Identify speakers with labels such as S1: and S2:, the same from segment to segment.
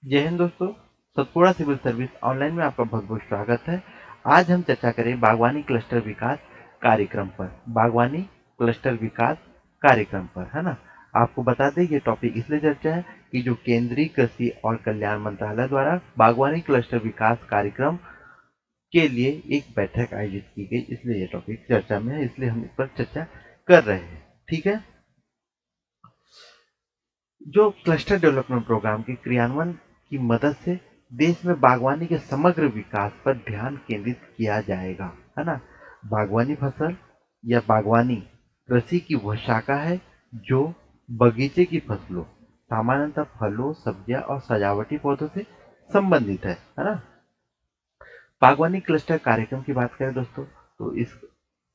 S1: जय हिंद दोस्तों। Satpura civil service online में आपका बहुत बहुत स्वागत है। आज हम चर्चा करें बागवानी क्लस्टर विकास कार्यक्रम पर। बागवानी क्लस्टर विकास कार्यक्रम पर, है ना। आपको बता दें ये टॉपिक इसलिए चर्चा है कि जो केंद्रीय कृषि और कल्याण मंत्रालय द्वारा बागवानी क्लस्टर विकास कार्यक्रम के लिए एक बैठक आयोजित की गई, इसलिए ये टॉपिक चर्चा में है, इसलिए हम इस पर चर्चा कर रहे हैं। ठीक है। जो क्लस्टर डेवलपमेंट प्रोग्राम के क्रियान्वयन की मदद से देश में बागवानी के समग्र विकास पर ध्यान केंद्रित किया जाएगा, है ना। बागवानी फसल या बागवानी कृषि की वह शाखा है जो बगीचे की फसलों, सामान्यतः फलों, सब्जियां और सजावटी पौधों से संबंधित है ना। बागवानी क्लस्टर कार्यक्रम की बात करें दोस्तों,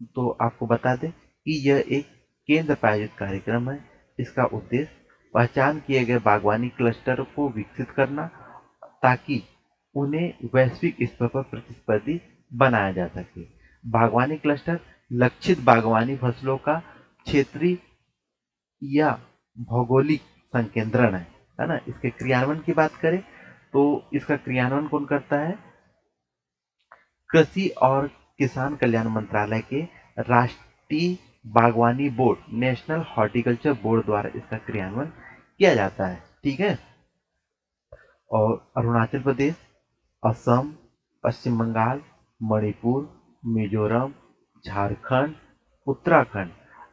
S1: तो आपको बता दें कि यह एक केंद्र प्रायोजित कार्यक्रम है। इसका उद्देश्य पहचान किए गए बागवानी क्लस्टर को विकसित करना ताकि उन्हें वैश्विक स्तर पर प्रतिस्पर्धी बनाया जा सके। बागवानी क्लस्टर लक्षित बागवानी फसलों का क्षेत्रीय या भौगोलिक संकेंद्रण है ना। इसके क्रियान्वयन की बात करें तो इसका क्रियान्वयन कौन करता है? कृषि और किसान कल्याण मंत्रालय के राष्ट्रीय बागवानी बोर्ड, नेशनल हॉर्टिकल्चर बोर्ड द्वारा इसका क्रियान्वयन किया जाता है। ठीक है। और अरुणाचल प्रदेश, असम, पश्चिम बंगाल, मणिपुर, मिजोरम, झारखंड, उत्तराखंड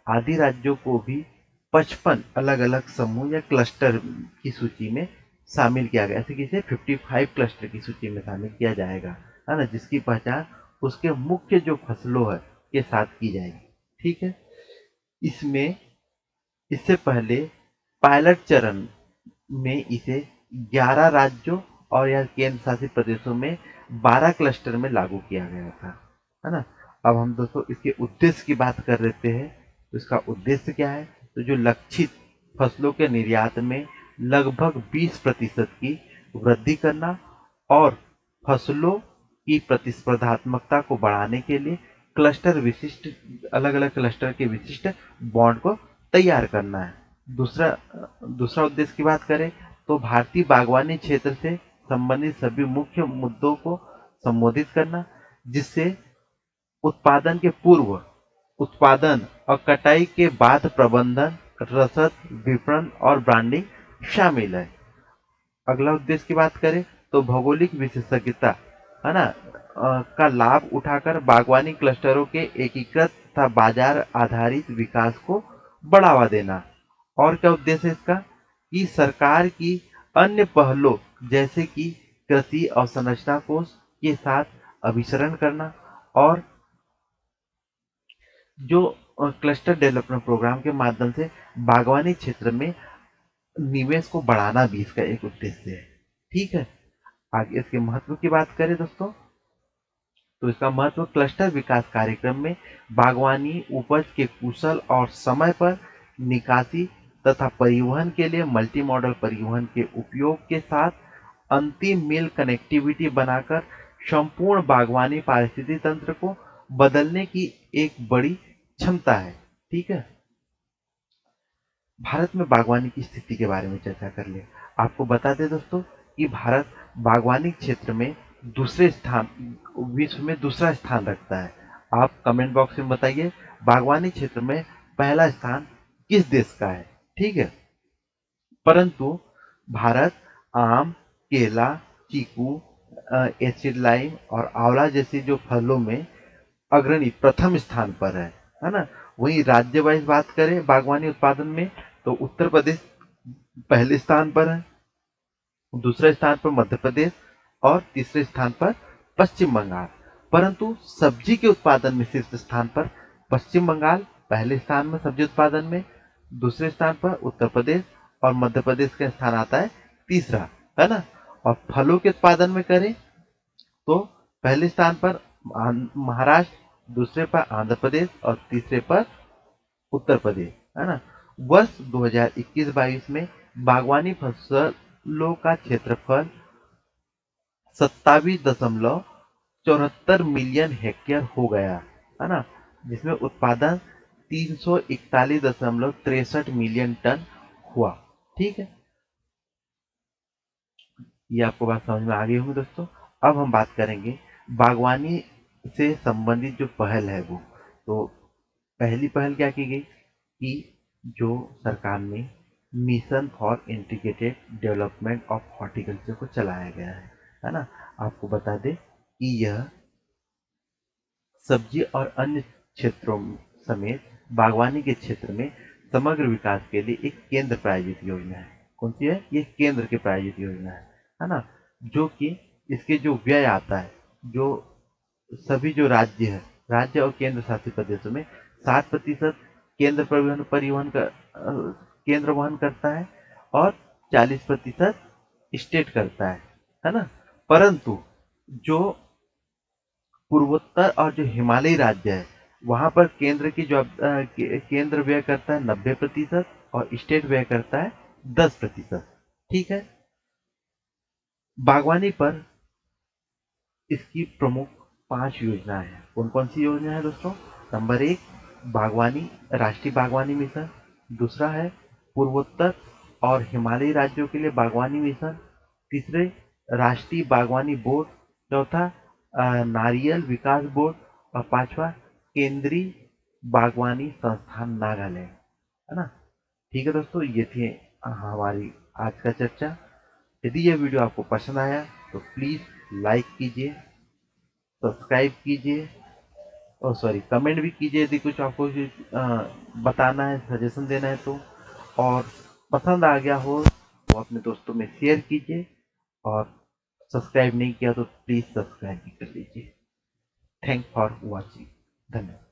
S1: आदि राज्यों को भी 55 अलग अलग समूह या क्लस्टर की सूची में शामिल किया गया, ऐसे किसे 55 क्लस्टर की सूची में शामिल किया जाएगा, है ना, जिसकी पहचान उसके मुख्य जो फसलों है के साथ की जाएगी। ठीक है। इसमें इससे पहले पायलट चरण में इसे 11 राज्यों और या केंद्र शासित प्रदेशों में 12 क्लस्टर में लागू किया गया था, है ना। अब हम दोस्तों इसके उद्देश्य की बात कर लेते हैं। तो इसका उद्देश्य क्या है? तो जो लक्षित फसलों के निर्यात में लगभग 20% की वृद्धि करना और फसलों की प्रतिस्पर्धात्मकता को बढ़ाने के लिए क्लस्टर विशिष्ट, अलग अलग क्लस्टर के विशिष्ट बॉन्ड को तैयार करना है। दूसरा दूसरा उद्देश्य की बात करें तो भारतीय बागवानी क्षेत्र से संबंधित सभी मुख्य मुद्दों को संबोधित करना, जिससे उत्पादन के पूर्व, उत्पादन और कटाई के बाद प्रबंधन, रसद, विपणन और ब्रांडिंग शामिल है। अगला उद्देश्य की बात करें तो भौगोलिक विशेषज्ञता, है ना, का लाभ उठाकर बागवानी क्लस्टरों के एकीकृत तथा बाजार आधारित विकास को बढ़ावा देना। और क्या उद्देश्य है इसका? कि सरकार की अन्य पहलों जैसे कि कृषि अवसंरचना कोष के साथ अभिसरण करना और जो क्लस्टर डेवलपमेंट प्रोग्राम के माध्यम से बागवानी क्षेत्र में निवेश को बढ़ाना भी इसका एक उद्देश्य है। ठीक है। आगे इसके महत्व की बात करें दोस्तों, तो इसका महत्व क्लस्टर विकास कार्यक्रम में बागवानी उपज के कुशल और समय पर निकासी तथा परिवहन के लिए मल्टी मॉडल परिवहन के उपयोग के साथ अंतिम मील कनेक्टिविटी बनाकर संपूर्ण बागवानी पारिस्थितिकी तंत्र को बदलने की एक बड़ी क्षमता है। ठीक है। भारत में बागवानी की स्थिति के बारे में चर्चा कर ले। आपको बता दें दोस्तों कि भारत बागवानी क्षेत्र में दूसरे स्थान, विश्व में दूसरा स्थान रखता है। आप कमेंट बॉक्स में बताइए बागवानी क्षेत्र में पहला स्थान किस देश का है। ठीक है। परंतु भारत आम, केला, चीकू, एसिड लाइम और आंवला जैसे जो फलों में अग्रणी प्रथम स्थान पर है ना। वहीं राज्य वाइज बात करें बागवानी उत्पादन में तो उत्तर प्रदेश पहले स्थान पर है, दूसरे स्थान पर मध्य प्रदेश और तीसरे स्थान पर पश्चिम बंगाल। परंतु सब्जी के उत्पादन में शीर्ष स्थान पर पश्चिम बंगाल पहले स्थान में सब्जी उत्पादन में, दूसरे स्थान पर उत्तर प्रदेश और मध्य प्रदेश का स्थान आता है तीसरा, है ना। और फलों के उत्पादन में करें तो पहले स्थान पर महाराष्ट्र, दूसरे पर आंध्र प्रदेश और तीसरे पर उत्तर प्रदेश, है ना। वर्ष 2021-22 में बागवानी फसलों का क्षेत्रफल 27.74 मिलियन हेक्टेयर हो गया, है ना, जिसमें उत्पादन 341.63 मिलियन टन हुआ। ठीक है। ये आपको बात समझ में आ गई होगी दोस्तों। अब हम बात करेंगे बागवानी से संबंधित जो पहल है वो। तो पहली पहल क्या की गई कि जो सरकार ने mission for integrated development of horticulture को चलाया गया है ना। आपको बता दें कि यह सब्जी और अन्य क्षेत्रों समेत बागवानी के क्षेत्र में समग्र विकास के लिए एक केंद्र प्रायोजित योजना है। कौन सी है? ये केंद्र की प्रायोजित योजना है ना। जो कि इसके जो व्यय आता है, जो सभी जो राज्य है, राज्य और केंद्र शासित प्रदेशों में 60% केंद्र परिवहन परिवहन का केंद्र वहन करता है और 40% स्टेट करता है ना। परंतु जो पूर्वोत्तर और जो हिमालयी राज्य है वहां पर केंद्र की जो केंद्र व्यय करता है 90% और स्टेट व्यय करता है 10%। ठीक है। बागवानी पर इसकी प्रमुख 5 योजनाएं हैं। कौन कौन सी योजना है दोस्तों? नंबर 1, बागवानी राष्ट्रीय बागवानी मिशन। दूसरा है पूर्वोत्तर और हिमालयी राज्यों के लिए बागवानी मिशन। तीसरे, राष्ट्रीय बागवानी बोर्ड। चौथा, नारियल विकास बोर्ड। और पांचवा, केंद्रीय बागवानी संस्थान नागालैंड, है ना। ठीक है दोस्तों, ये थी हमारी आज का चर्चा। यदि यह वीडियो आपको पसंद आया तो प्लीज़ लाइक कीजिए, सब्सक्राइब कीजिए और सॉरी कमेंट भी कीजिए यदि कुछ आपको बताना है, सजेशन देना है तो। और पसंद आ गया हो तो अपने दोस्तों में शेयर कीजिए और सब्सक्राइब नहीं किया तो प्लीज़ सब्सक्राइब भी कर लीजिए। Thank for watching. धन्यवाद।